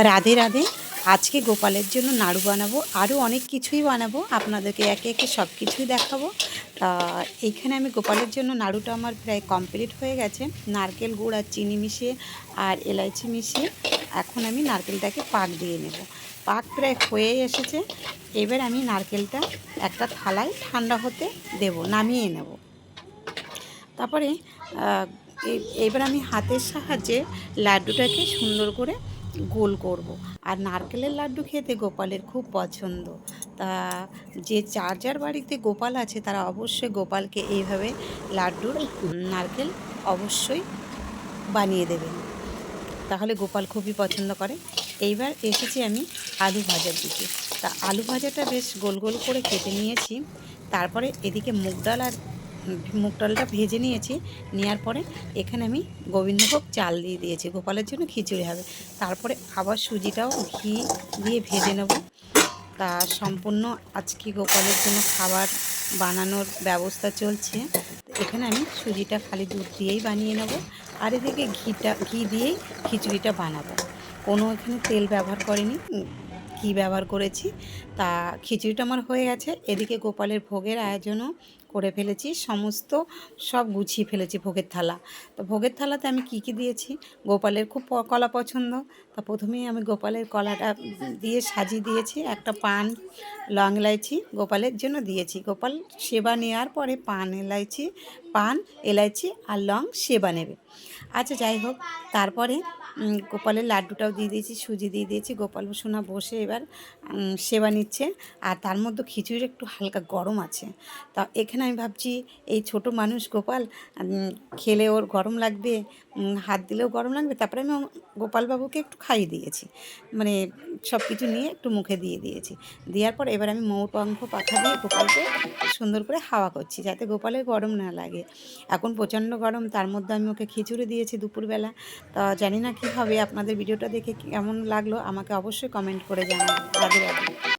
রাধে রাধে। আজকে গোপালের জন্য নাড়ু বানাবো, আরও অনেক কিছুই বানাবো, আপনাদেরকে একে একে সব কিছুই দেখাবো। তা এইখানে আমি গোপালের জন্য নাড়ুটা আমার প্রায় কমপ্লিট হয়ে গেছে। নারকেল গুড় আর চিনি মিশিয়ে আর এলাইচি মিশিয়ে এখন আমি নারকেলটাকে পাক দিয়ে নেব। পাক প্রায় হয়ে এসেছে। এবার আমি নারকেলটা একটা থালায় ঠান্ডা হতে দেব, নামিয়ে নেব। তারপরে এবার আমি হাতের সাহায্যে লাড্ডুটাকে সুন্দর করে গোল করব। আর নারকেলের লাড্ডু খেতে গোপালের খুব পছন্দ। তা যে যার যার বাড়িতে গোপাল আছে তারা অবশ্যই গোপালকে এইভাবে লাড্ডুর নারকেল অবশ্যই বানিয়ে দেবেন, তাহলে গোপাল খুবই পছন্দ করে। এইবার এসেছি আমি আলু ভাজার দিকে। তা আলু ভাজাটা বেশ গোল গোল করে কেটে নিয়েছি। তারপরে এদিকে মুগ ডালটা ভেজে নিয়েছি। নেওয়ার পরে এখানে আমি গোবিন্দভোগ চাল দিয়ে দিয়েছি, গোপালের জন্য খিচুড়ি হবে। তারপরে আবার সুজিটাও ঘি দিয়ে ভেজে নেব। তা সম্পূর্ণ আজকে গোপালের জন্য খাবার বানানোর ব্যবস্থা চলছে। এখানে আমি সুজিটা খালি দুধ দিয়েই বানিয়ে নেব। আর এদিকে ঘি দিয়েই খিচুড়িটা বানাবো, কোনো এখানে তেল ব্যবহার করিনি, ঘি ব্যবহার করেছি। তা খিচুড়িটা আমার হয়ে গেছে। এদিকে গোপালের ভোগের আয়োজনও করে ফেলেছি, সব গুছিয়ে ফেলেছি ভোগের থালা। তো ভোগের থালাতে আমি কি দিয়েছি, গোপালের খুব কলা পছন্দ। তা প্রথমেই আমি গোপালের কলাটা দিয়ে সাজিয়ে দিয়েছি। একটা পান, লং এলাইচি গোপালের জন্য দিয়েছি। গোপাল সেবা নেওয়ার পরে পান এলাইচি আর লং সেবা নেবে। আচ্ছা যাই হোক, তারপরে গোপালের লাড্ডুটাও দিয়ে দিয়েছি, সুজি দিয়ে দিয়েছি। গোপাল সোনা বসে এবার সেবা নিচ্ছে। আর তার মধ্যে খিচুড়ির একটু হালকা গরম আছে। তা এখানে আমি ভাবছি এই ছোট মানুষ গোপাল খেলে ওর গরম লাগবে, হাত দিলেও গরম লাগবে। তারপরে আমি গোপালবাবুকে একটু খাইয়ে দিয়েছি, মানে সব কিছু নিয়ে একটু মুখে দিয়ে দিয়েছি। দেওয়ার পর এবার আমি মৌ পাখা দিয়ে গোপালকে সুন্দর করে হাওয়া করছি, যাতে গোপালের গরম না লাগে। এখন প্রচণ্ড গরম, তার মধ্যে আমি ওকে খিচুড়ি দিয়েছি দুপুরবেলা। তা জানি না কী হবে। আপনাদের ভিডিওটা দেখে কেমন লাগলো আমাকে অবশ্যই কমেন্ট করে জানাবেন। রাধে রাধে।